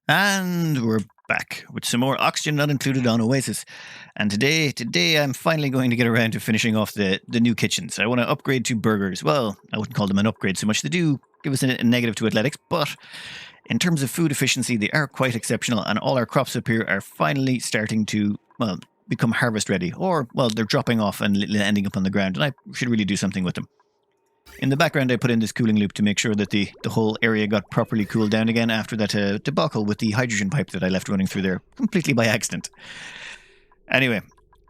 And we're back with some more oxygen not included on Oasiss. And today I'm finally going to get around to finishing off the new kitchens. I want to upgrade to burgers. Well, I wouldn't call them an upgrade so much. They do give us a negative to athletics, but in terms of food efficiency, they are quite exceptional. And all our crops up here are finally starting to, well, become harvest ready. Or, well, they're dropping off and ending up on the ground. And I should really do something with them. In the background, I put in this cooling loop to make sure that the whole area got properly cooled down again after that debacle with the hydrogen pipe that I left running through there completely by accident. Anyway,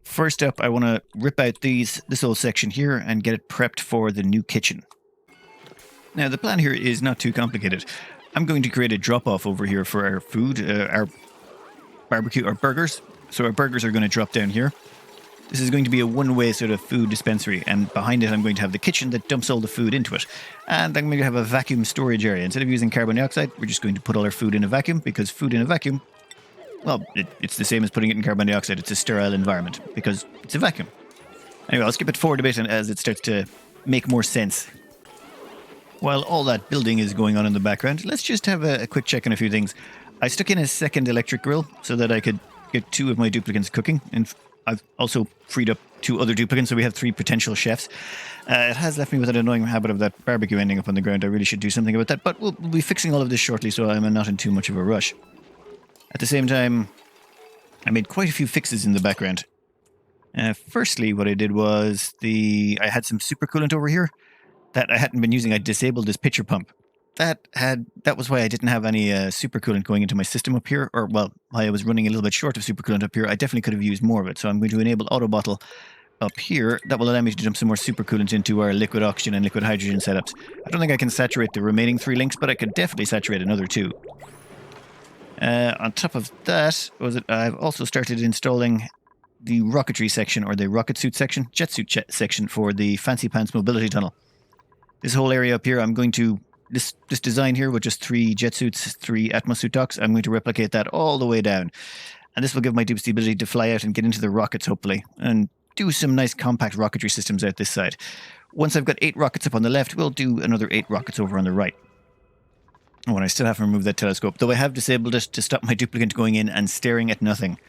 first up, I want to rip out this whole section here and get it prepped for the new kitchen. Now, the plan here is not too complicated. I'm going to create a drop-off over here for our food, our barbecue, our burgers. So our burgers are going to drop down here. This is going to be a one-way sort of food dispensary, and behind it I'm going to have the kitchen that dumps all the food into it. And I'm going to have a vacuum storage area. Instead of using carbon dioxide, we're just going to put all our food in a vacuum, because food in a vacuum, well, it's the same as putting it in carbon dioxide. It's a sterile environment, because it's a vacuum. Anyway, I'll skip it forward a bit and as it starts to make more sense. While all that building is going on in the background, let's just have a quick check on a few things. I stuck in a second electric grill so that I could get two of my duplicants cooking, and I've also freed up two other duplicants, so we have 3 potential chefs. It has left me with an annoying habit of that barbecue ending up on the ground. I really should do something about that, but we'll be fixing all of this shortly, so I'm not in too much of a rush. At the same time, I made quite a few fixes in the background. Firstly, what I did was I had some supercoolant over here that I hadn't been using. I disabled this pitcher pump. That was why I didn't have any supercoolant going into my system up here, or well, I was running a little bit short of supercoolant up here. I definitely could have used more of it, so I'm going to enable auto bottle up here. That will allow me to dump some more supercoolant into our liquid oxygen and liquid hydrogen setups. I don't think I can saturate the remaining 3 links, but I could definitely saturate another 2. On top of that, I've also started installing the rocketry section, or the rocket suit section, jet suit section for the Fancy Pants mobility tunnel. This whole area up here, I'm going to this design here with just 3 jet suits, 3 atmosuit docks, I'm going to replicate that all the way down. And this will give my dupes the ability to fly out and get into the rockets, hopefully, and do some nice compact rocketry systems out this side. Once I've got 8 rockets up on the left, we'll do another 8 rockets over on the right. Oh, and I still have to remove that telescope, though I have disabled it to stop my duplicant going in and staring at nothing.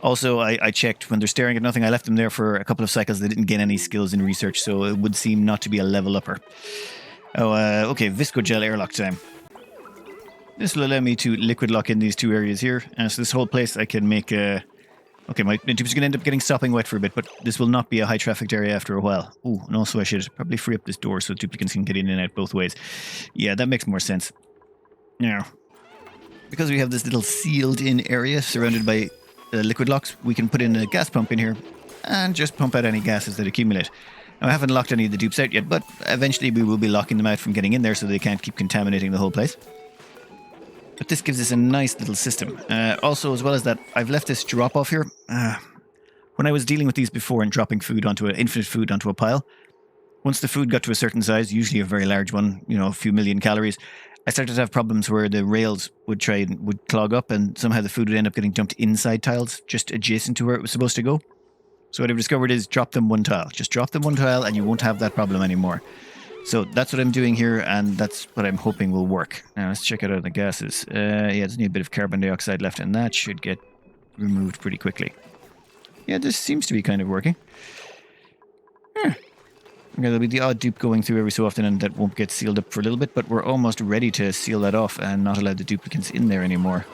Also, I checked when they're staring at nothing, I left them there for a couple of cycles. They didn't gain any skills in research, so it would seem not to be a level upper. Oh, okay, Visco Gel airlock time. This will allow me to liquid lock in these 2 areas here. So this whole place I can make... okay, my tubes are going to end up getting sopping wet for a bit, but this will not be a high trafficked area after a while. Oh, and also I should probably free up this door so duplicants can get in and out both ways. Yeah, that makes more sense. Now, because we have this little sealed in area surrounded by liquid locks, we can put in a gas pump in here and just pump out any gases that accumulate. Now, I haven't locked any of the dupes out yet, but eventually we will be locking them out from getting in there so they can't keep contaminating the whole place. But this gives us a nice little system. Also, as well as that, I've left this drop off here. When I was dealing with these before and dropping infinite food onto a pile, once the food got to a certain size, usually a very large one, a few million calories, I started to have problems where the rails would clog up, and somehow the food would end up getting dumped inside tiles, just adjacent to where it was supposed to go. So what I've discovered is drop them 1 tile. Just drop them 1 tile and you won't have that problem anymore. So that's what I'm doing here, and that's what I'm hoping will work. Now let's check out the gases. Yeah, there's only a bit of carbon dioxide left, and that should get removed pretty quickly. Yeah, this seems to be kind of working. Okay, there'll be the odd dupe going through every so often, and that won't get sealed up for a little bit, but we're almost ready to seal that off and not allow the duplicants in there anymore.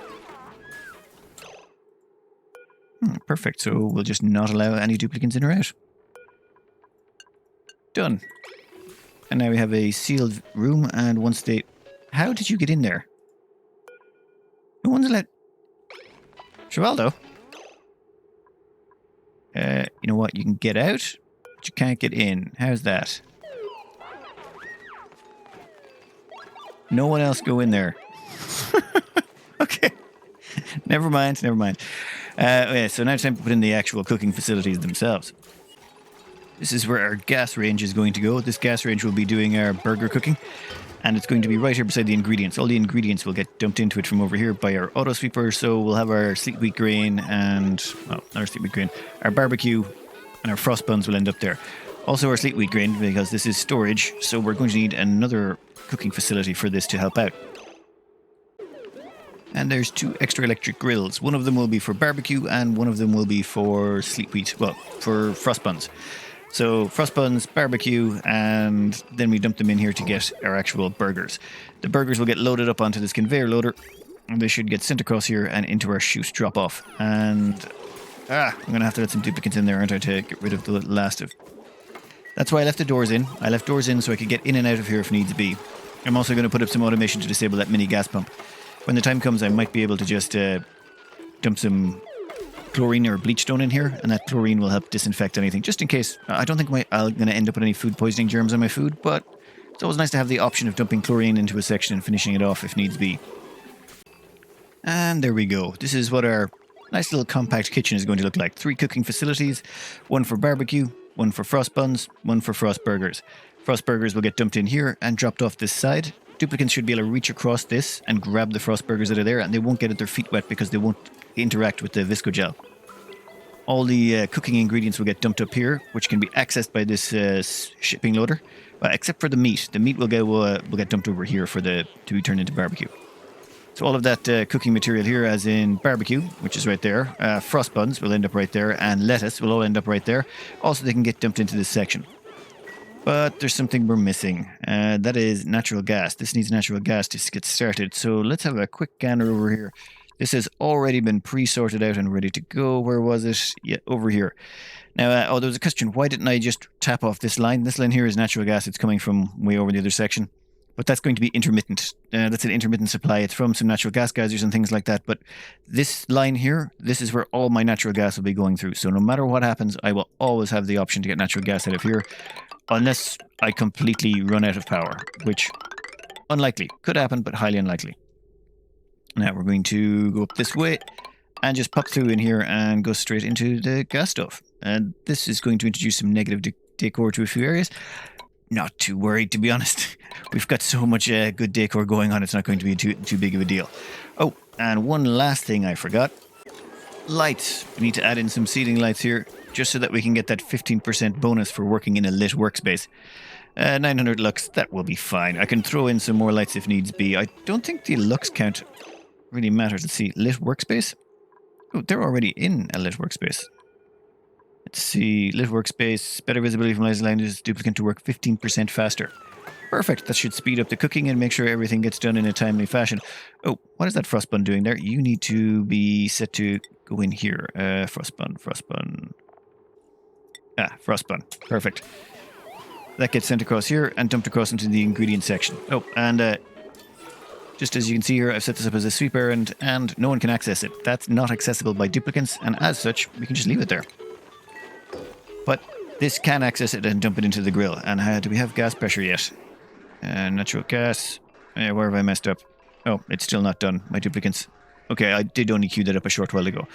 Perfect, so we'll just not allow any duplicants in or out. Done. And now we have a sealed room, and once they... How did you get in there? No one's allowed... Chevaldo? You know what? You can get out, but you can't get in. How's that? No one else go in there. Okay. Never mind. Okay, so now it's time to put in the actual cooking facilities themselves. This is where our gas range is going to go. This gas range will be doing our burger cooking, and it's going to be right here beside the ingredients. All the ingredients will get dumped into it from over here by our auto sweeper, so we'll have our sleet wheat grain and... well, not our sleet wheat grain. Our barbecue and our frost buns will end up there. Also our sleet wheat grain, because this is storage, so we're going to need another cooking facility for this to help out. And there's 2 extra electric grills. One of them will be for barbecue and one of them will be for sleet wheat. Well, for frost buns. So frost buns, barbecue, and then we dump them in here to get our actual burgers. The burgers will get loaded up onto this conveyor loader. And they should get sent across here and into our chute drop off. And I'm going to have to let some duplicates in there, aren't I, to get rid of the last of... That's why I left the doors in. I left doors in so I could get in and out of here if needs be. I'm also going to put up some automation to disable that mini gas pump. When the time comes, I might be able to just dump some chlorine or bleach stone in here, and that chlorine will help disinfect anything, just in case. I don't think I'm going to end up with any food poisoning germs on my food, but it's always nice to have the option of dumping chlorine into a section and finishing it off if needs be. And there we go. This is what our nice little compact kitchen is going to look like. 3 cooking facilities, 1 for barbecue, 1 for frost buns, 1 for frost burgers. Frost burgers will get dumped in here and dropped off this side. Duplicants should be able to reach across this and grab the frost burgers that are there, and they won't get their feet wet because they won't interact with the visco gel. All the cooking ingredients will get dumped up here, which can be accessed by this shipping loader, except for the meat. The meat will get dumped over here to be turned into barbecue. So all of that cooking material here, as in barbecue, which is right there, frost buns will end up right there, and lettuce will all end up right there. Also, they can get dumped into this section. But there's something we're missing. That is natural gas. This needs natural gas to get started. So let's have a quick gander over here. This has already been pre-sorted out and ready to go. Where was it? Yeah, over here. Now, there was a question. Why didn't I just tap off this line? This line here is natural gas. It's coming from way over the other section. But that's going to be intermittent. That's an intermittent supply. It's from some natural gas geysers and things like that. But this line here, this is where all my natural gas will be going through. So no matter what happens, I will always have the option to get natural gas out of here. Unless I completely run out of power. Which, unlikely. Could happen, but highly unlikely. Now we're going to go up this way. And just pop through in here and go straight into the gas stove. And this is going to introduce some negative decor to a few areas. Not too worried, to be honest. We've got so much good decor going on, it's not going to be too big of a deal. Oh, and one last thing I forgot. Lights. We need to add in some ceiling lights here, just so that we can get that 15% bonus for working in a lit workspace. 900 lux, that will be fine. I can throw in some more lights if needs be. I don't think the lux count really matters. Let's see, lit workspace? Oh, they're already in a lit workspace. Let's see, lit workspace, better visibility from lights languages, duplicate to work 15% faster. Perfect, that should speed up the cooking and make sure everything gets done in a timely fashion. Oh, what is that frost bun doing there? You need to be set to go in here. Frost bun. Frost bun. Perfect. That gets sent across here and dumped across into the ingredient section. Oh, and just as you can see here, I've set this up as a sweep errand and no one can access it. That's not accessible by duplicants, and as such, we can just leave it there. But this can access it and dump it into the grill. And do we have gas pressure yet? Natural gas. Where have I messed up? Oh, it's still not done. My duplicants. Okay, I did only queue that up a short while ago.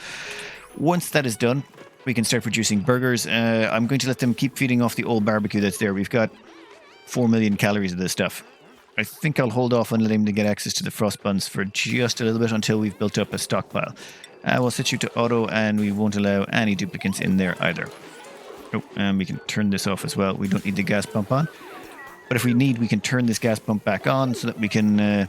Once that is done, we can start producing burgers. I'm going to let them keep feeding off the old barbecue that's there. We've got 4 million calories of this stuff. I think I'll hold off on letting them get access to the frost buns for just a little bit until we've built up a stockpile. We'll set you to auto and we won't allow any duplicates in there either. Oh, and we can turn this off as well. We don't need the gas pump on. But if we need, we can turn this gas pump back on so that we can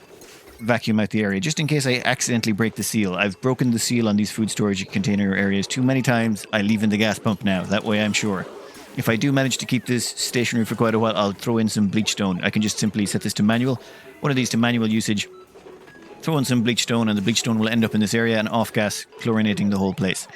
vacuum out the area. Just in case I accidentally break the seal. I've broken the seal on these food storage container areas too many times. I leave in the gas pump now. That way I'm sure. If I do manage to keep this stationary for quite a while, I'll throw in some bleach stone. I can just simply set this to manual. One of these to manual usage. Throw in some bleach stone and the bleach stone will end up in this area and off gas, chlorinating the whole place.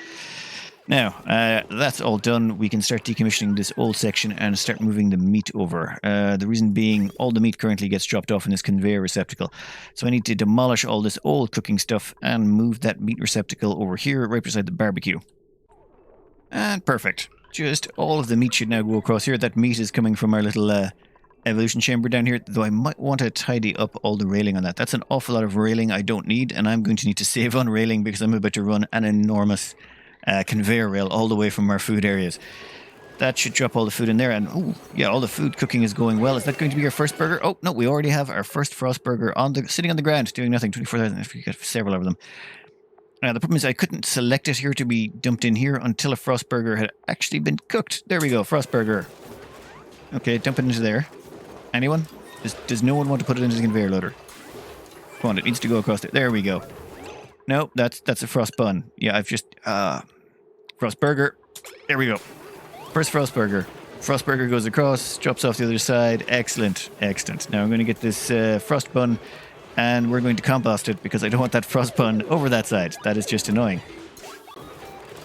Now, that's all done. We can start decommissioning this old section and start moving the meat over. The reason being, all the meat currently gets dropped off in this conveyor receptacle. So I need to demolish all this old cooking stuff and move that meat receptacle over here, right beside the barbecue. And perfect. Just all of the meat should now go across here. That meat is coming from our little evolution chamber down here, though I might want to tidy up all the railing on that. That's an awful lot of railing I don't need, and I'm going to need to save on railing because I'm about to run an enormous conveyor rail all the way from our food areas. That should drop all the food in there, and oh yeah, all the food cooking is going well. Is that going to be our first burger? Oh no, we already have our first frost burger sitting on the ground doing nothing. 24,000. If we get several of them. The problem is I couldn't select it here to be dumped in here until a frost burger had actually been cooked. There we go, frost burger. Okay, dump it into there. Anyone? Does no one want to put it into the conveyor loader? Come on, it needs to go across there. There we go. No, that's a frost bun. Yeah, I've just frost burger. There we go. First frost burger. Frost burger goes across, drops off the other side. Excellent, excellent. Now I'm going to get this frost bun, and we're going to compost it because I don't want that frost bun over that side. That is just annoying.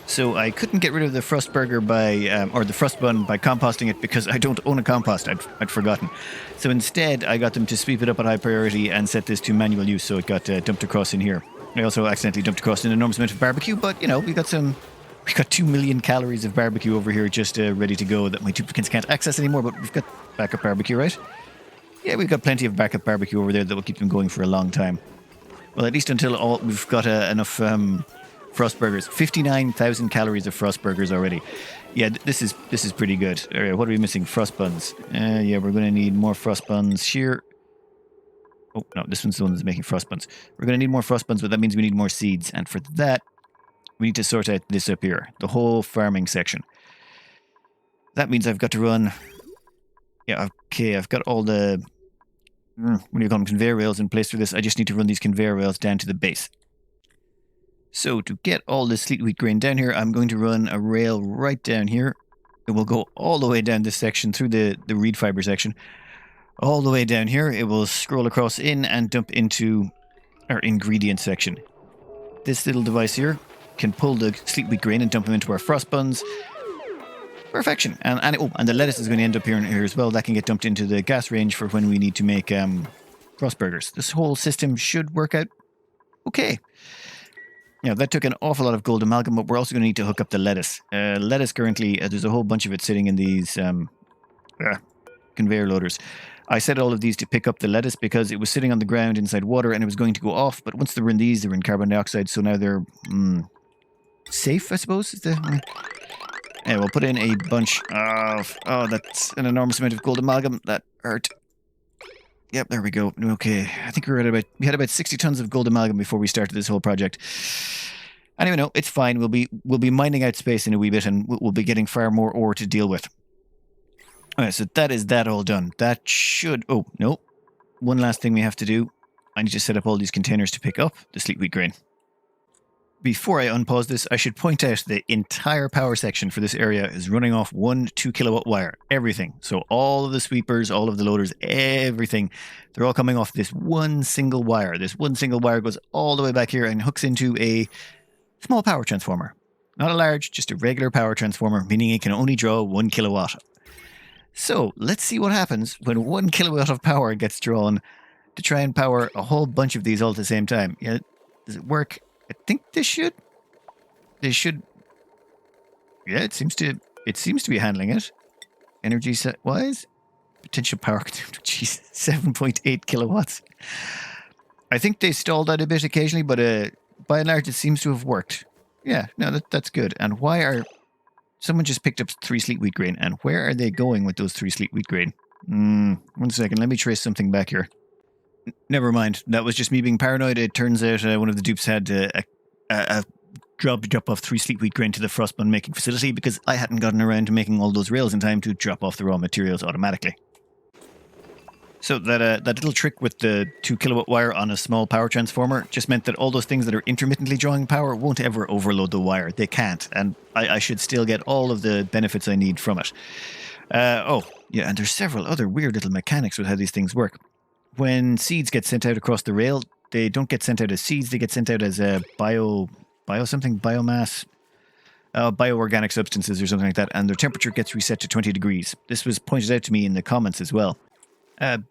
So I couldn't get rid of the frost burger by, or the frost bun by composting it because I don't own a compost. I'd forgotten. So instead, I got them to sweep it up at high priority and set this to manual use, so it got dumped across in here. I also accidentally dumped across an enormous amount of barbecue, but you know, we got 2 million calories of barbecue over here just ready to go that my duplicants can't access anymore, but we've got backup barbecue, right? Yeah, we've got plenty of backup barbecue over there that will keep them going for a long time. Well, at least until we've got enough frost burgers. 59,000 calories of frost burgers already. Yeah, this is pretty good. What are we missing? Frost buns. Yeah, we're going to need more frost buns here. Oh, no, this one's the one that's making frost buns. We're going to need more frost buns, but that means we need more seeds. And for that, we need to sort out this up here. The whole farming section. That means I've got to run... Yeah, okay, I've got all the... What do you call them? Conveyor rails in place for this. I just need to run these conveyor rails down to the base. So to get all this sleet wheat grain down here, I'm going to run a rail right down here. It will go all the way down this section through the reed fiber section. All the way down here, it will scroll across in and dump into our ingredient section. This little device here can pull the sleet wheat grain and dump them into our frost buns. Perfection. And the lettuce is going to end up here as well. That can get dumped into the gas range for when we need to make frost burgers. This whole system should work out okay. Now, that took an awful lot of gold amalgam, but we're also going to need to hook up the lettuce. Lettuce currently, there's a whole bunch of it sitting in these conveyor loaders. I set all of these to pick up the lettuce because it was sitting on the ground inside water and it was going to go off. But once they were in these, they were in carbon dioxide, so now they're safe, I suppose. Yeah, we'll put in a bunch of... Oh, that's an enormous amount of gold amalgam. That hurt. Yep, there we go. Okay, I think we had about 60 tons of gold amalgam before we started this whole project. Anyway, no, it's fine. We'll be mining out space in a wee bit, and we'll be getting far more ore to deal with. Alright, so that is that all done. That should... Oh, no. One last thing we have to do. I need to set up all these containers to pick up the sleet wheat grain. Before I unpause this, I should point out the entire power section for this area is running off one 2 kilowatt wire. Everything. So all of the sweepers, all of the loaders, everything. They're all coming off this one single wire. This one single wire goes all the way back here and hooks into a small power transformer. Not a large, just a regular power transformer, meaning it can only draw 1 kilowatt. So let's see what happens when 1 kilowatt of power gets drawn to try and power a whole bunch of these all at the same time. Yeah, does it work? I think this should. Yeah, it seems to be handling it. Energy set wise, potential power. Jeez, 7.8 kilowatts. I think they stalled out a bit occasionally, but by and large, it seems to have worked. Yeah, no, that's good. And why are someone just picked up 3 sleet wheat grain? And where are they going with those 3 sleet wheat grain? 1 second, let me trace something back here. Never mind. That was just me being paranoid. It turns out one of the dupes had a drop off 3 sleet wheat grain to the frostbun making facility because I hadn't gotten around to making all those rails in time to drop off the raw materials automatically. So that little trick with the 2 kilowatt wire on a small power transformer just meant that all those things that are intermittently drawing power won't ever overload the wire. They can't, and I should still get all of the benefits I need from it. Oh, yeah, and there's several other weird little mechanics with how these things work. When seeds get sent out across the rail, they don't get sent out as seeds, they get sent out as biomass, bioorganic substances or something like that, and their temperature gets reset to 20 degrees. This was pointed out to me in the comments as well.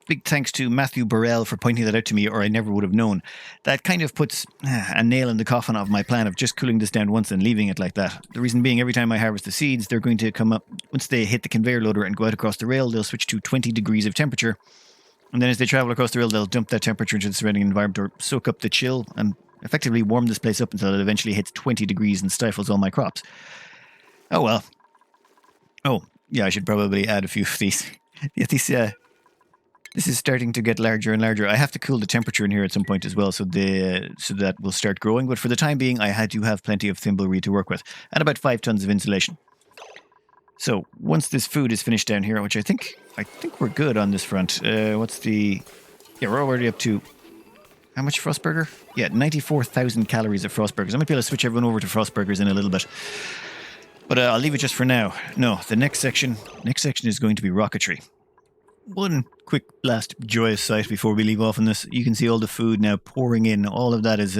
Big thanks to Matthew Burrell for pointing that out to me, or I never would have known. That kind of puts a nail in the coffin of my plan of just cooling this down once and leaving it like that. The reason being, every time I harvest the seeds, they're going to come up, once they hit the conveyor loader and go out across the rail, they'll switch to 20 degrees of temperature. And then as they travel across the rail, they'll dump that temperature into the surrounding environment or soak up the chill and effectively warm this place up until it eventually hits 20 degrees and stifles all my crops. Oh, well. Oh, yeah, I should probably add a few of these. Yeah, this is starting to get larger and larger. I have to cool the temperature in here at some point as well, so that will start growing. But for the time being, I had to have plenty of thimbleweed to work with, and about 5 tons of insulation. So once this food is finished down here, which I think we're good on this front. Yeah, we're already up to How much Frostburger? Yeah, 94,000 calories of Frostburgers. I might be able to switch everyone over to Frostburgers in a little bit. But I'll leave it just for now. No, the next section is going to be rocketry. One quick last joyous sight before we leave off on this. You can see all the food now pouring in. All of that is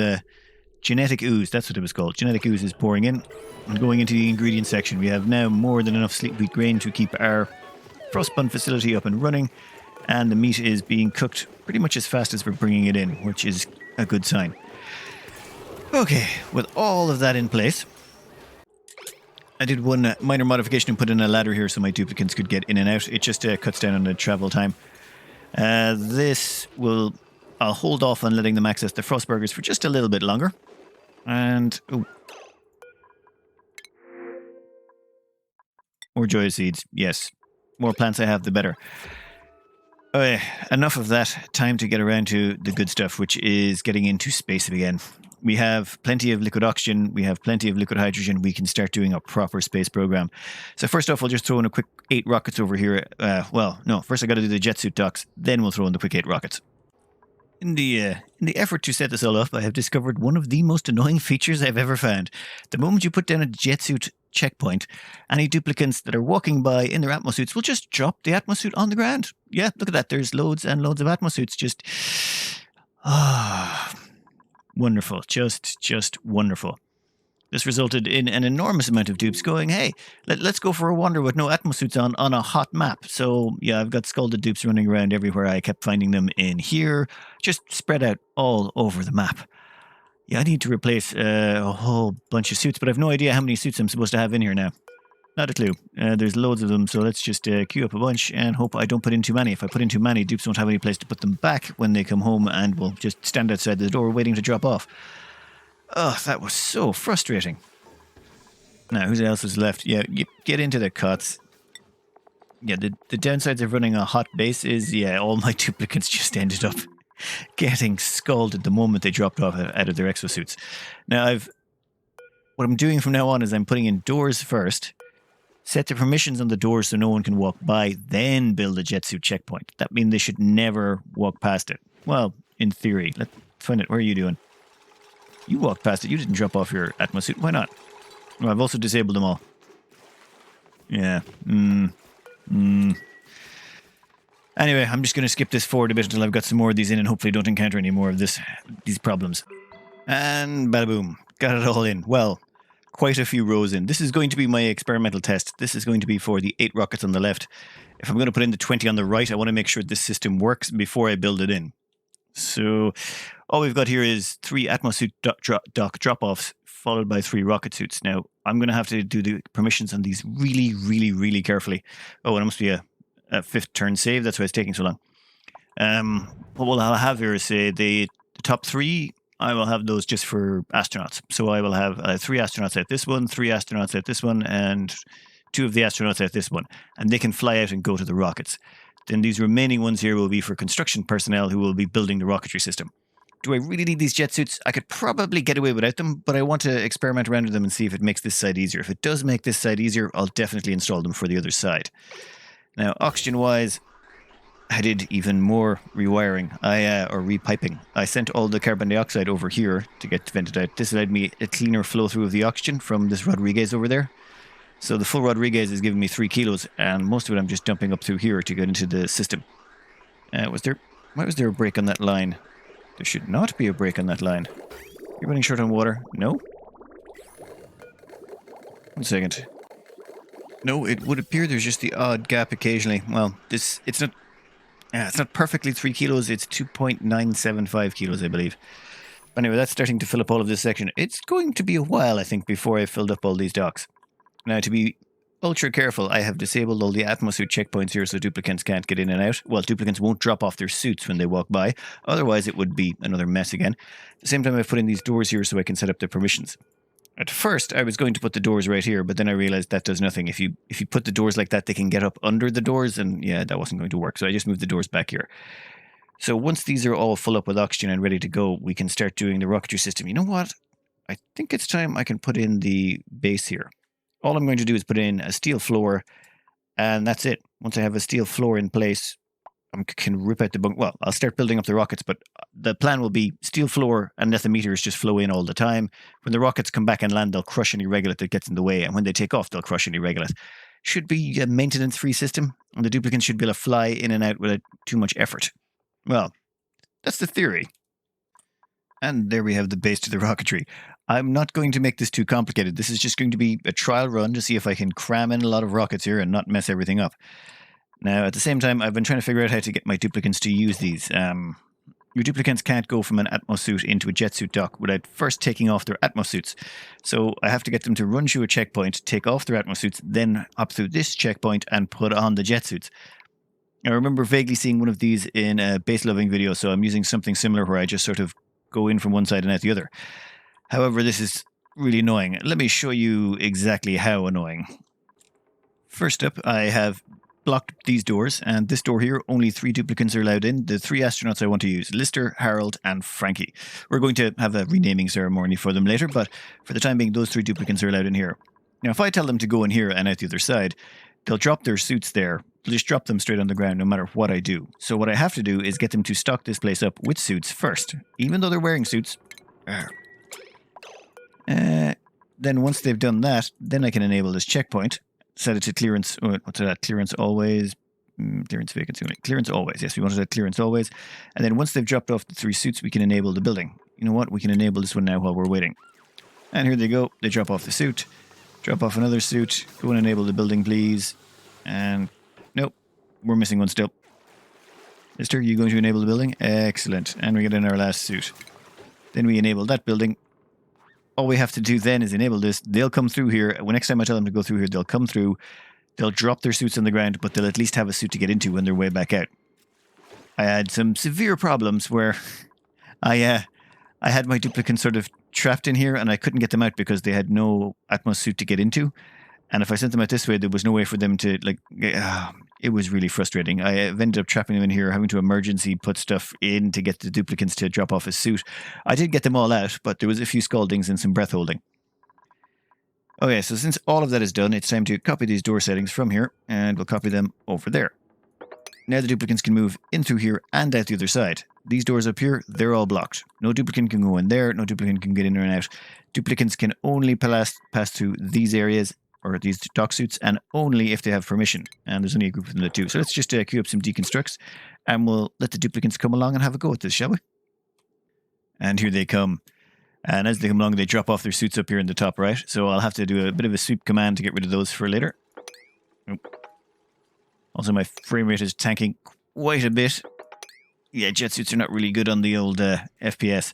genetic ooze. That's what it was called. Genetic ooze is pouring in. And going into the ingredient section, we have now more than enough sleet wheat grain to keep our frostbun facility up and running. And the meat is being cooked pretty much as fast as we're bringing it in, which is a good sign. Okay, with all of that in place, I did one minor modification and put in a ladder here so my duplicants could get in and out. It just cuts down on the travel time. I'll hold off on letting them access the Frostburgers for just a little bit longer. And, more joy seeds, yes. More plants I have, the better. Okay, enough of that. Time to get around to the good stuff, which is getting into space again. We have plenty of liquid oxygen. We have plenty of liquid hydrogen. We can start doing a proper space program. So first off, we'll just throw in a quick 8 rockets over here. First I got to do the jet suit docks. Then we'll throw in the quick 8 rockets. In the effort to set this all up, I have discovered one of the most annoying features I've ever found. The moment you put down a jet suit checkpoint, any duplicants that are walking by in their atmosuits will just drop the atmosuit on the ground. Yeah, look at that. There's loads and loads of atmosuits. Just, wonderful. Just wonderful. This resulted in an enormous amount of dupes going, hey, let's go for a wander with no atmosuits on a hot map. So, yeah, I've got scalded dupes running around everywhere. I kept finding them in here, just spread out all over the map. Yeah, I need to replace a whole bunch of suits, but I've no idea how many suits I'm supposed to have in here now. Not a clue. There's loads of them, so let's just queue up a bunch and hope I don't put in too many. If I put in too many, dupes won't have any place to put them back when they come home and will just stand outside the door waiting to drop off. Oh, that was so frustrating. Now, who else is left? Yeah, get into the cots. Yeah, the downsides of running a hot base is, all my duplicates just ended up getting scalded the moment they dropped off out of their exosuits. Now, what I'm doing from now on is I'm putting in doors first, set the permissions on the doors so no one can walk by, then build a jet suit checkpoint. That means they should never walk past it. Well, in theory. Let's find it. What are you doing? You walked past it. You didn't drop off your atmosuit. Why not? Well, I've also disabled them all. Yeah. Anyway, I'm just going to skip this forward a bit until I've got some more of these in and hopefully don't encounter any more of these problems. And bada boom. Got it all in. Well, quite a few rows in. This is going to be my experimental test. This is going to be for the 8 rockets on the left. If I'm going to put in the 20 on the right, I want to make sure this system works before I build it in. So all we've got here is 3 atmosuit dock drop-offs followed by 3 rocket suits. Now, I'm going to have to do the permissions on these really, really, really carefully. Oh, and it must be a 5th turn save. That's why it's taking so long. What I'll have here is, say, the top 3, I will have those just for astronauts. So I will have 3 astronauts at this one, 3 astronauts at this one, and 2 of the astronauts at this one. And they can fly out and go to the rockets. Then these remaining ones here will be for construction personnel who will be building the rocketry system. Do I really need these jet suits? I could probably get away without them, but I want to experiment around with them and see if it makes this side easier. If it does make this side easier, I'll definitely install them for the other side. Now, oxygen-wise, I did even more rewiring, or repiping. I sent all the carbon dioxide over here to get vented out. This allowed me a cleaner flow through of the oxygen from this Rodriguez over there. So the full Rodriguez is giving me 3 kilos, and most of it I'm just dumping up through here to get into the system. Why was there a break on that line? There should not be a break on that line. You're running short on water? No? 1 second. No, it would appear there's just the odd gap occasionally. Well, it's not perfectly 3 kilos. It's 2.975 kilos, I believe. But anyway, that's starting to fill up all of this section. It's going to be a while, I think, before I've filled up all these docks. Now, to be ultra careful, I have disabled all the atmosuit checkpoints here so duplicants can't get in and out. Well, duplicants won't drop off their suits when they walk by. Otherwise, it would be another mess again. At the same time, I've put in these doors here so I can set up the permissions. At first, I was going to put the doors right here, but then I realized that does nothing. If you put the doors like that, they can get up under the doors, and yeah, that wasn't going to work. So I just moved the doors back here. So once these are all full up with oxygen and ready to go, we can start doing the rocketry system. You know what? I think it's time I can put in the base here. All I'm going to do is put in a steel floor, and that's it. Once I have a steel floor in place, can rip out the bunk. Well, I'll start building up the rockets, but the plan will be steel floor and let the meters just flow in all the time. When the rockets come back and land, they'll crush any regolith that gets in the way, and when they take off, they'll crush any regolith. Should be a maintenance-free system, and the duplicants should be able to fly in and out without too much effort. Well, that's the theory. And there we have the base to the rocketry. I'm not going to make this too complicated. This is just going to be a trial run to see if I can cram in a lot of rockets here and not mess everything up. Now, at the same time, I've been trying to figure out how to get my duplicants to use these. Your duplicants can't go from an Atmos suit into a jet suit dock without first taking off their Atmos suits. So I have to get them to run through a checkpoint, take off their Atmos suits, then hop through this checkpoint and put on the jet suits. I remember vaguely seeing one of these in a base loving video, so I'm using something similar where I just sort of go in from one side and out the other. However, this is really annoying. Let me show you exactly how annoying. First up, I have blocked these doors, and this door here, only 3 duplicants are allowed in. The 3 astronauts I want to use, Lister, Harold, and Frankie. We're going to have a renaming ceremony for them later, but for the time being, those 3 duplicants are allowed in here. Now, if I tell them to go in here and out the other side, they'll drop their suits there. They'll just drop them straight on the ground no matter what I do. So what I have to do is get them to stock this place up with suits first, even though they're wearing suits. Then once they've done that, then I can enable this checkpoint. Set it to clearance. What's that? Clearance always. Clearance vacancy. Clearance always. Yes, we wanted that clearance always. And then once they've dropped off the 3 suits, we can enable the building. You know what? We can enable this one now while we're waiting. And here they go. They drop off the suit. Drop off another suit. Go and enable the building, please. And nope, we're missing one still. Mister, you going to enable the building? Excellent. And we get in our last suit. Then we enable that building. All we have to do then is enable this. They'll come through here. When next time I tell them to go through here, they'll come through. They'll drop their suits on the ground, but they'll at least have a suit to get into when they're way back out. I had some severe problems where I had my duplicants sort of trapped in here and I couldn't get them out because they had no Atmos suit to get into. And if I sent them out this way, there was no way for them to, it was really frustrating. I ended up trapping them in here, having to emergency put stuff in to get the duplicants to drop off a suit. I did get them all out, but there was a few scaldings and some breath holding. Okay, so since all of that is done, it's time to copy these door settings from here, and we'll copy them over there. Now the duplicants can move in through here and out the other side. These doors up here, they're all blocked. No duplicant can go in there, no duplicant can get in or out. Duplicants can only pass through these areas, or these dock suits, and only if they have permission. And there's only a group of them that do. So let's just queue up some deconstructs, and we'll let the duplicants come along and have a go at this, shall we? And here they come. And as they come along, they drop off their suits up here in the top right. So I'll have to do a bit of a sweep command to get rid of those for later. Also, my frame rate is tanking quite a bit. Yeah, jet suits are not really good on the old FPS.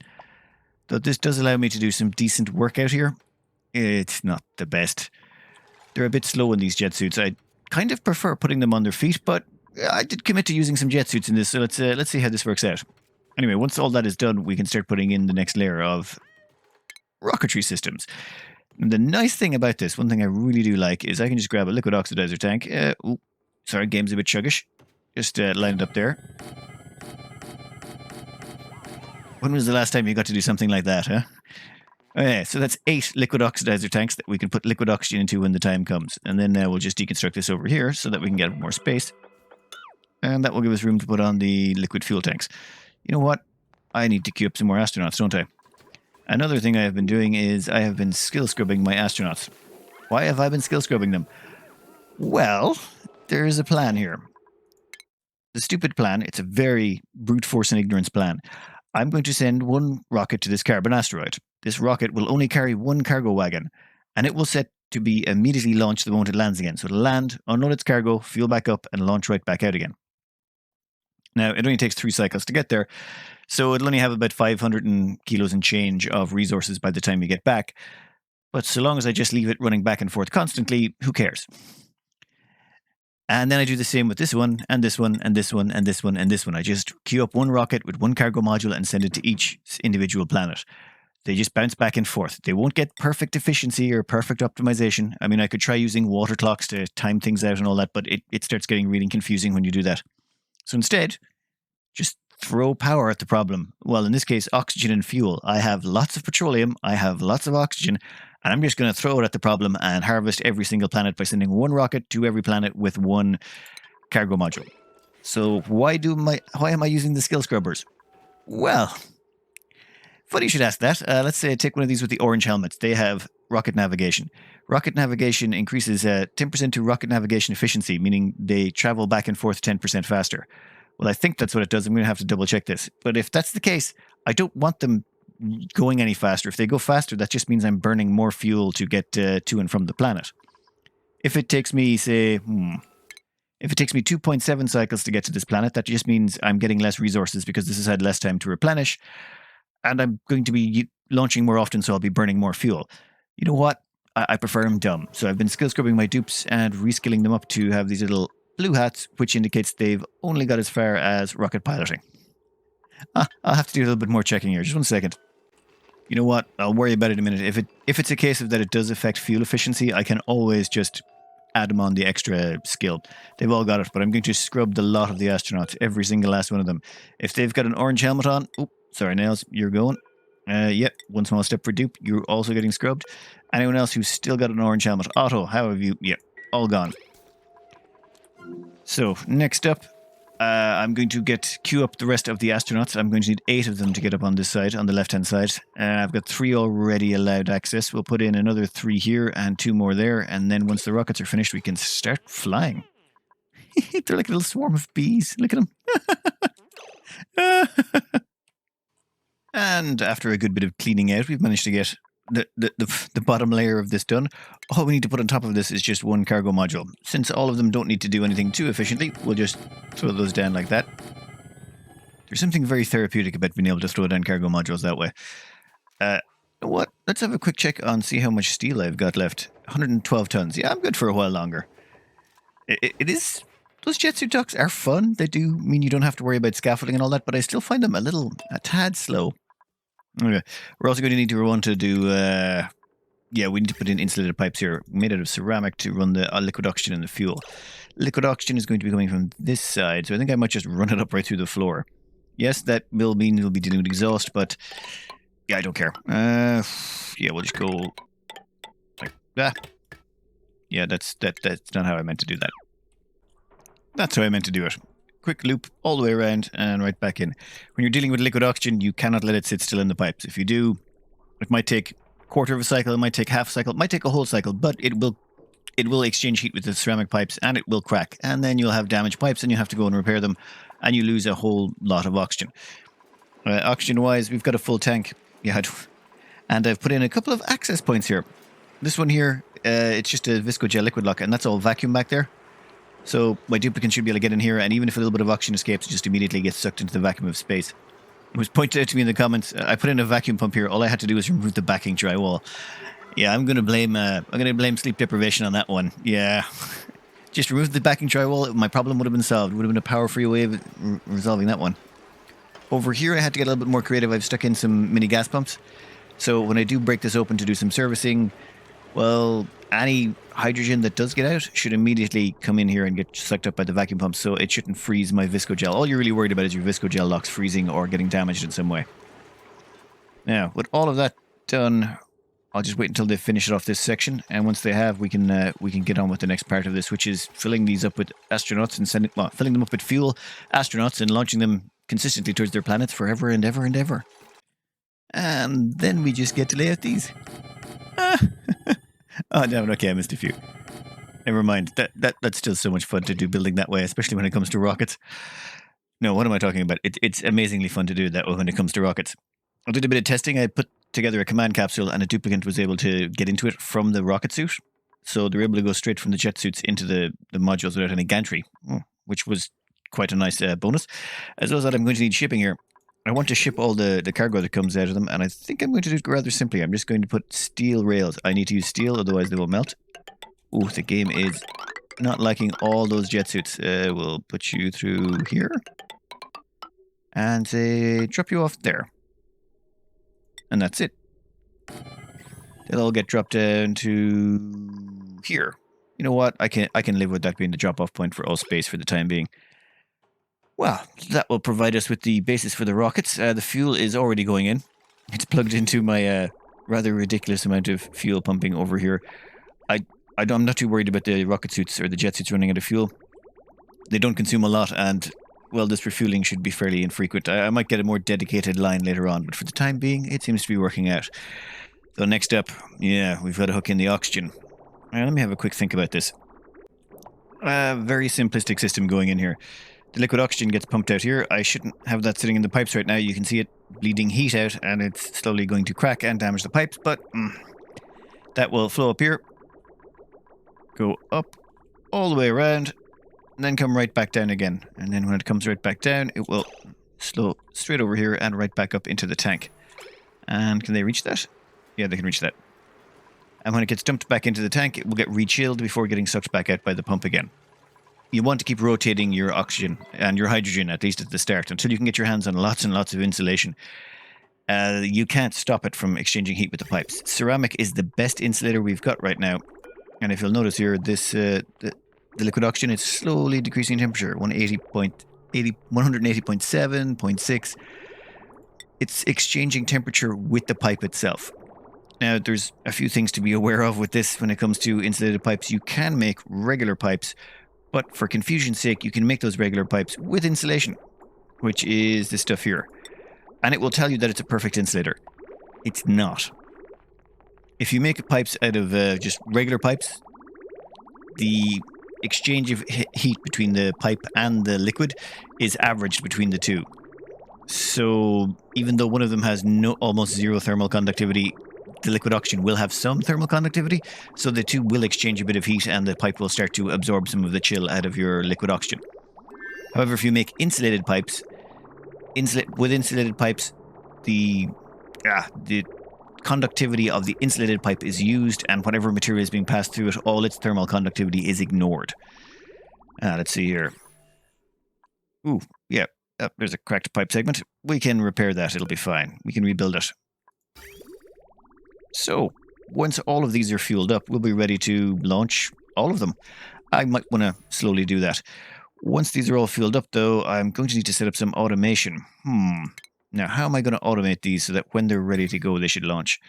Though this does allow me to do some decent work out here. It's not the best. They're a bit slow in these jet suits. I kind of prefer putting them on their feet, but I did commit to using some jet suits in this, so let's see how this works out. Anyway, once all that is done, we can start putting in the next layer of rocketry systems. And the nice thing about this, one thing I really do like, is I can just grab a liquid oxidizer tank. Sorry, game's a bit chuggish. Just line it up there. When was the last time you got to do something like that, huh? Okay, so that's 8 liquid oxidizer tanks that we can put liquid oxygen into when the time comes. And then we'll just deconstruct this over here so that we can get more space. And that will give us room to put on the liquid fuel tanks. You know what? I need to queue up some more astronauts, don't I? Another thing I have been doing is I have been skill scrubbing my astronauts. Why have I been skill scrubbing them? Well, there is a plan here. The stupid plan, it's a very brute force and ignorance plan. I'm going to send one rocket to this carbon asteroid. This rocket will only carry one cargo wagon, and it will set to be immediately launched the moment it lands again. So it'll land, unload its cargo, fuel back up, and launch right back out again. Now, it only takes 3 cycles to get there, so it'll only have about 500 kilos and change of resources by the time you get back. But so long as I just leave it running back and forth constantly, who cares? And then I do the same with this one, and this one, and this one, and this one, and this one. I just queue up one rocket with one cargo module and send it to each individual planet. They just bounce back and forth. They won't get perfect efficiency or perfect optimization. I mean, I could try using water clocks to time things out and all that, but it starts getting really confusing when you do that. So instead, just throw power at the problem. Well, in this case, oxygen and fuel. I have lots of petroleum, I have lots of oxygen, and I'm just going to throw it at the problem and harvest every single planet by sending one rocket to every planet with one cargo module. So why am I using the skill scrubbers? Well, funny you should ask that. Let's say I take one of these with the orange helmets. They have rocket navigation. Rocket navigation increases 10% to rocket navigation efficiency, meaning they travel back and forth 10% faster. Well, I think that's what it does. I'm going to have to double check this. But if that's the case, I don't want them going any faster. If they go faster, that just means I'm burning more fuel to get to and from the planet. If it takes me, say, if it takes me 2.7 cycles to get to this planet, that just means I'm getting less resources because this has had less time to replenish. And I'm going to be launching more often, so I'll be burning more fuel. You know what? I prefer them dumb. So I've been skill scrubbing my dupes and reskilling them up to have these little blue hats, which indicates they've only got as far as rocket piloting. I'll have to do a little bit more checking here. Just 1 second. You know what? I'll worry about it in a minute. If it's a case of that it does affect fuel efficiency, I can always just add them on the extra skill. They've all got it, but I'm going to scrub the lot of the astronauts, every single last one of them. If they've got an orange helmet on, sorry, Nails, you're going. Yep, one small step for dupe. You're also getting scrubbed. Anyone else who's still got an orange helmet? Otto, how have you? Yep, all gone. So, next up, I'm going to queue up the rest of the astronauts. I'm going to need 8 of them to get up on this side, on the left-hand side. I've got 3 already allowed access. We'll put in another 3 here and 2 more there. And then once the rockets are finished, we can start flying. They're like a little swarm of bees. Look at them. And after a good bit of cleaning out, we've managed to get the bottom layer of this done. All we need to put on top of this is just 1 cargo module. Since all of them don't need to do anything too efficiently, we'll just throw those down like that. There's something very therapeutic about being able to throw down cargo modules that way. What? Let's have a quick check on see how much steel I've got left. 112 tons. Yeah, I'm good for a while longer. It is... Those jetsuit docks are fun. They do mean you don't have to worry about scaffolding and all that, but I still find them a tad slow. Okay. We're also going to need to want to do, we need to put in insulated pipes here, made out of ceramic to run the liquid oxygen and the fuel. Liquid oxygen is going to be coming from this side, so I think I might just run it up right through the floor. Yes, that will mean we'll be dealing with exhaust, but yeah, I don't care. We'll just go like that. Yeah, that's not how I meant to do that. That's how I meant to do it. Quick loop all the way around and right back in. When you're dealing with liquid oxygen, you cannot let it sit still in the pipes. If you do, it might take a quarter of a cycle, it might take half a cycle, it might take a whole cycle, but it will exchange heat with the ceramic pipes and it will crack. And then you'll have damaged pipes and you have to go and repair them and you lose a whole lot of oxygen. Oxygen-wise, we've got a full tank. Yeah, and I've put in a couple of access points here. This one here, it's just a viscogel liquid lock and that's all vacuum back there. So my duplicant should be able to get in here, and even if a little bit of oxygen escapes, it just immediately gets sucked into the vacuum of space. It was pointed out to me in the comments. I put in a vacuum pump here. All I had to do was remove the backing drywall. Yeah, I'm gonna blame sleep deprivation on that one. Yeah, just remove the backing drywall. My problem would have been solved. It would have been a power-free way of resolving that one. Over here, I had to get a little bit more creative. I've stuck in some mini gas pumps. So when I do break this open to do some servicing, well, any hydrogen that does get out should immediately come in here and get sucked up by the vacuum pump, so it shouldn't freeze my viscogel. All you're really worried about is your viscogel locks freezing or getting damaged in some way. Now, with all of that done, I'll just wait until they finish it off this section, and once they have, we can get on with the next part of this, which is filling these up with astronauts and filling them up with fuel, astronauts, and launching them consistently towards their planets forever and ever and ever. And then we just get to lay out these. Oh, damn it. Okay, I missed a few. Never mind. That's still so much fun to do building that way, especially when it comes to rockets. No, what am I talking about? It's amazingly fun to do that way when it comes to rockets. I did a bit of testing. I put together a command capsule and a duplicant was able to get into it from the rocket suit. So they were able to go straight from the jet suits into the modules without any gantry, which was quite a nice bonus. As well as that, I'm going to need shipping here. I want to ship all the cargo that comes out of them, and I think I'm going to do it rather simply. I'm just going to put steel rails. I need to use steel, otherwise they will melt. Ooh, the game is not liking all those jet suits. We'll put you through here. And drop you off there. And that's it. They'll all get dropped down to here. You know what? I can live with that being the drop-off point for all space for the time being. Well, that will provide us with the basis for the rockets. The fuel is already going in. It's plugged into my rather ridiculous amount of fuel pumping over here. I'm not too worried about the rocket suits or the jet suits running out of fuel. they don't consume a lot, and well, this refueling should be fairly infrequent. I might get a more dedicated line later on, but for the time being, it seems to be working out. So next up, yeah, we've got to hook in the oxygen. Let me have a quick think about this. Very simplistic system going in here. The liquid oxygen gets pumped out here. I shouldn't have that sitting in the pipes right now. You can see it bleeding heat out, and it's slowly going to crack and damage the pipes, but that will flow up here, go up all the way around, and then come right back down again. And then when it comes right back down, it will slow straight over here and right back up into the tank. And can they reach that? Yeah, they can reach that. And when it gets dumped back into the tank, it will get rechilled before getting sucked back out by the pump again. You want to keep rotating your oxygen and your hydrogen, at least at the start, until you can get your hands on lots and lots of insulation. You can't stop it from exchanging heat with the pipes. Ceramic is the best insulator we've got right now. And if you'll notice here, this the liquid oxygen is slowly decreasing in temperature. 180.7, 0.6. It's exchanging temperature with the pipe itself. Now, there's a few things to be aware of with this when it comes to insulated pipes. You can make regular pipes, but for confusion's sake, you can make those regular pipes with insulation, which is this stuff here. And it will tell you that it's a perfect insulator. It's not. If you make pipes out of just regular pipes, the exchange of heat between the pipe and the liquid is averaged between the two. So even though one of them has almost zero thermal conductivity, the liquid oxygen will have some thermal conductivity, so the two will exchange a bit of heat and the pipe will start to absorb some of the chill out of your liquid oxygen. However, if you make insulated pipes, the conductivity of the insulated pipe is used, and whatever material is being passed through it, all its thermal conductivity is ignored. Let's see here. Ooh, yeah, there's a cracked pipe segment. We can repair that, it'll be fine. We can rebuild it. So, once all of these are fueled up, we'll be ready to launch all of them. I might want to slowly do that. Once these are all fueled up, though, I'm going to need to set up some automation. Now, how am I going to automate these so that when they're ready to go, they should launch?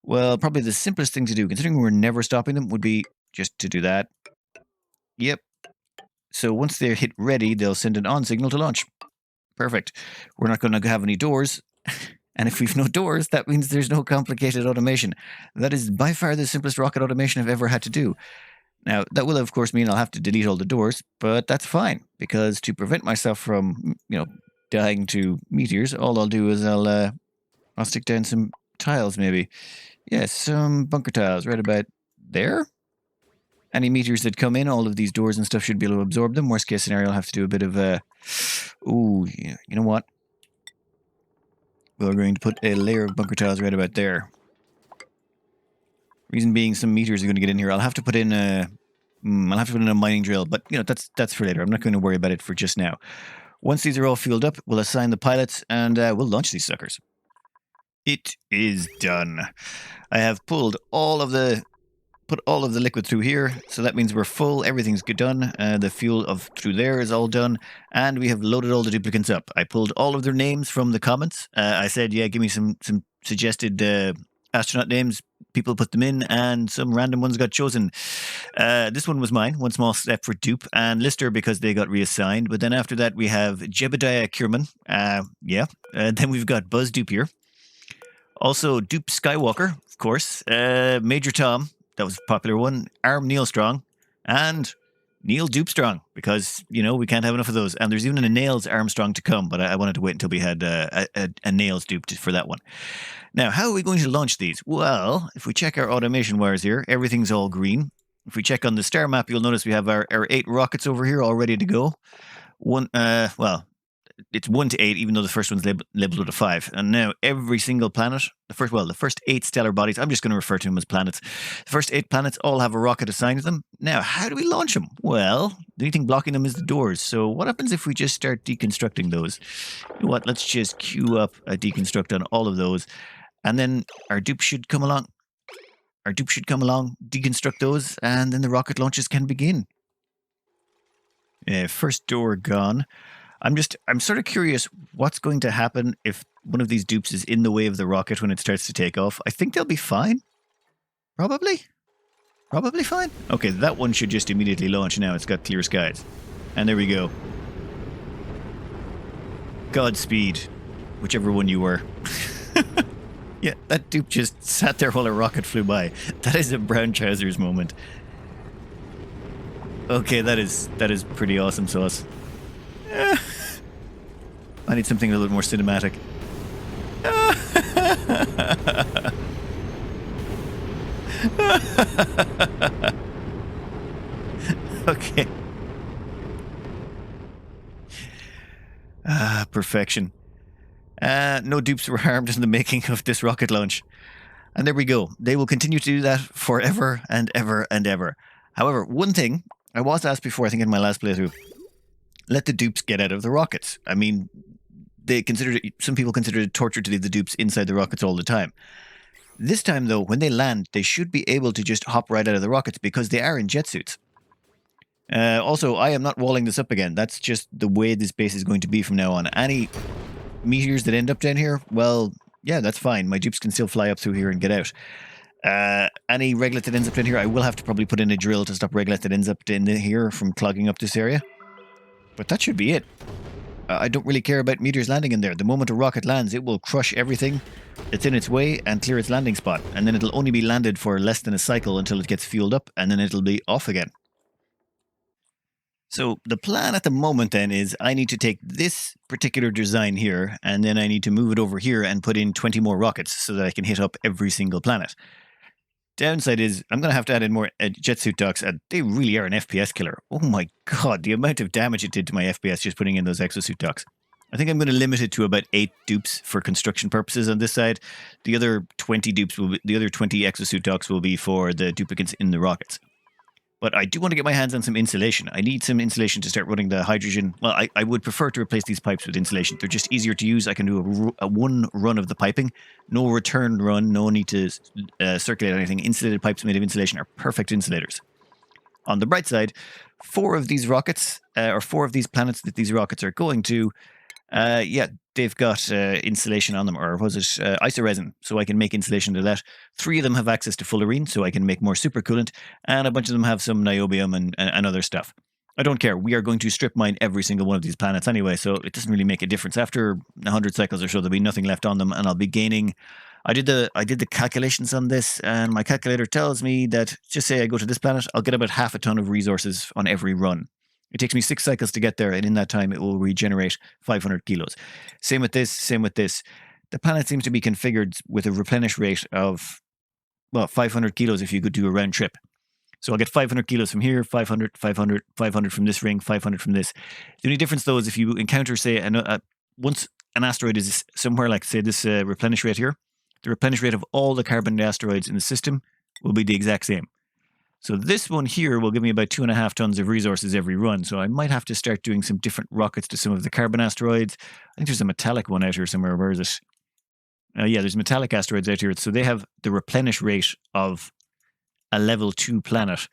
Well, probably the simplest thing to do, considering we're never stopping them, would be just to do that. Yep. So once they're hit ready, they'll send an on signal to launch. Perfect. We're not going to have any doors. And if we've no doors, that means there's no complicated automation. That is by far the simplest rocket automation I've ever had to do. Now, that will, of course, mean I'll have to delete all the doors, but that's fine, because to prevent myself from, dying to meteors, all I'll do is I'll stick down some tiles, maybe. Yes, some bunker tiles right about there. Any meteors that come in, all of these doors and stuff should be able to absorb them. Worst case scenario, I'll have to do a bit of ooh, yeah, you know what? We're going to put a layer of bunker tiles right about there. Reason being, some meteors are going to get in here. I'll have to put in a mining drill, but that's for later. I'm not going to worry about it for just now. Once these are all fueled up, we'll assign the pilots and we'll launch these suckers. It is done. I have put all of the liquid through here, so that means we're full. Everything's done. The fuel through there is all done, and we have loaded all the duplicants up. I pulled all of their names from the comments. I said, yeah, give me some suggested astronaut names. People put them in, and some random ones got chosen. This one was mine, One Small Step for Dupe, and Lister because they got reassigned. But then after that, we have Jebediah Kierman. Then we've got Buzz Dupe here. Also, Dupe Skywalker, of course. Major Tom. That was a popular one. Arm Neil Strong. And Neil Dupestrong, because, we can't have enough of those. And there's even a Nails Armstrong to come, but I wanted to wait until we had a Nails Dupe for that one. Now, how are we going to launch these? Well, if we check our automation wires here, everything's all green. If we check on the star map, you'll notice we have our 8 rockets over here all ready to go. It's 1 to 8, even though the first one's labeled with a 5. And now every single planet, the first 8 stellar bodies, I'm just going to refer to them as planets. The first 8 planets all have a rocket assigned to them. Now, how do we launch them? Well, the only thing blocking them is the doors. So what happens if we just start deconstructing those? You know what? Let's just queue up a deconstruct on all of those. And then our dupe should come along. Deconstruct those, and then the rocket launches can begin. First door gone. I'm sort of curious what's going to happen if one of these dupes is in the way of the rocket when it starts to take off. I think they'll be fine. Probably fine. Okay, that one should just immediately launch now. It's got clear skies. And there we go. Godspeed, whichever one you were. Yeah, that dupe just sat there while a rocket flew by. That is a brown trousers moment. Okay, that is pretty awesome sauce. I need something a little bit more cinematic. Okay. Perfection. No dupes were harmed in the making of this rocket launch. And there we go. They will continue to do that forever and ever and ever. However, one thing I was asked before, I think in my last playthrough, let the dupes get out of the rockets. I mean, some people consider it torture to leave the dupes inside the rockets all the time. This time, though, when they land, they should be able to just hop right out of the rockets because they are in jet suits. Also, I am not walling this up again. That's just the way this base is going to be from now on. Any meteors that end up down here, well, yeah, that's fine. My dupes can still fly up through here and get out. Any reglet that ends up in here, I will have to probably put in a drill to stop reglet that ends up in here from clogging up this area. But that should be it. I don't really care about meteors landing in there. The moment a rocket lands, it will crush everything that's in its way and clear its landing spot. And then it'll only be landed for less than a cycle until it gets fueled up, and then it'll be off again. So the plan at the moment then is I need to take this particular design here, and then I need to move it over here and put in 20 more rockets so that I can hit up every single planet. Downside is I'm going to have to add in more jet suit docks, and they really are an FPS killer. Oh my god, the amount of damage it did to my FPS just putting in those exosuit docks. I think I'm going to limit it to about 8 dupes for construction purposes on this side. The other 20 exosuit docks will be for the duplicates in the rockets. But I do want to get my hands on some insulation. I need some insulation to start running the hydrogen. Well, I would prefer to replace these pipes with insulation. They're just easier to use. I can do a one run of the piping. No return run. No need to circulate anything. Insulated pipes made of insulation are perfect insulators. On the bright side, 4 of these rockets, or 4 of these planets that these rockets are going to, yeah, they've got insulation on them, or was it isoresin, so I can make insulation to that. 3 of them have access to fullerene, so I can make more supercoolant, and a bunch of them have some niobium and other stuff. I don't care. We are going to strip mine every single one of these planets anyway, so it doesn't really make a difference. After 100 cycles or so, there'll be nothing left on them, and I'll be gaining. I did the calculations on this, and my calculator tells me that, just say I go to this planet, I'll get about half a ton of resources on every run. It takes me 6 cycles to get there, and in that time, it will regenerate 500 kilos. Same with this, same with this. The planet seems to be configured with a replenish rate of, well, 500 kilos if you could do a round trip. So I'll get 500 kilos from here, 500, 500, 500 from this ring, 500 from this. The only difference, though, is if you encounter, say, once an asteroid is somewhere like, say, this replenish rate here, the replenish rate of all the carbon asteroids in the system will be the exact same. So this one here will give me about 2.5 tons of resources every run. So I might have to start doing some different rockets to some of the carbon asteroids. I think there's a metallic one out here somewhere. Where is it? Yeah, there's metallic asteroids out here. So they have the replenish rate of a level 2 planet,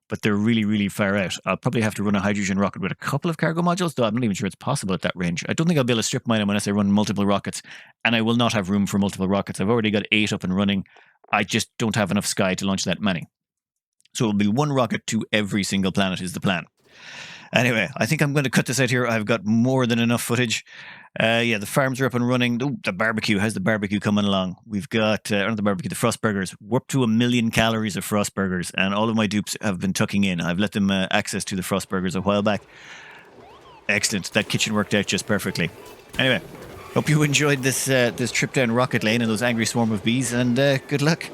but they're really, really far out. I'll probably have to run a hydrogen rocket with a couple of cargo modules, though I'm not even sure it's possible at that range. I don't think I'll be able to strip mine unless I run multiple rockets, and I will not have room for multiple rockets. I've already got 8 up and running. I just don't have enough sky to launch that many. So it'll be 1 rocket to every single planet is the plan. Anyway, I think I'm going to cut this out here. I've got more than enough footage. Yeah, the farms are up and running. Ooh, the barbecue. How's the barbecue coming along? We've got, not the barbecue, the frost burgers. We're up to 1 million calories of frost burgers, and all of my dupes have been tucking in. I've let them access to the frost burgers a while back. Excellent. That kitchen worked out just perfectly. Anyway, hope you enjoyed this trip down Rocket Lane and those angry swarm of bees, and good luck.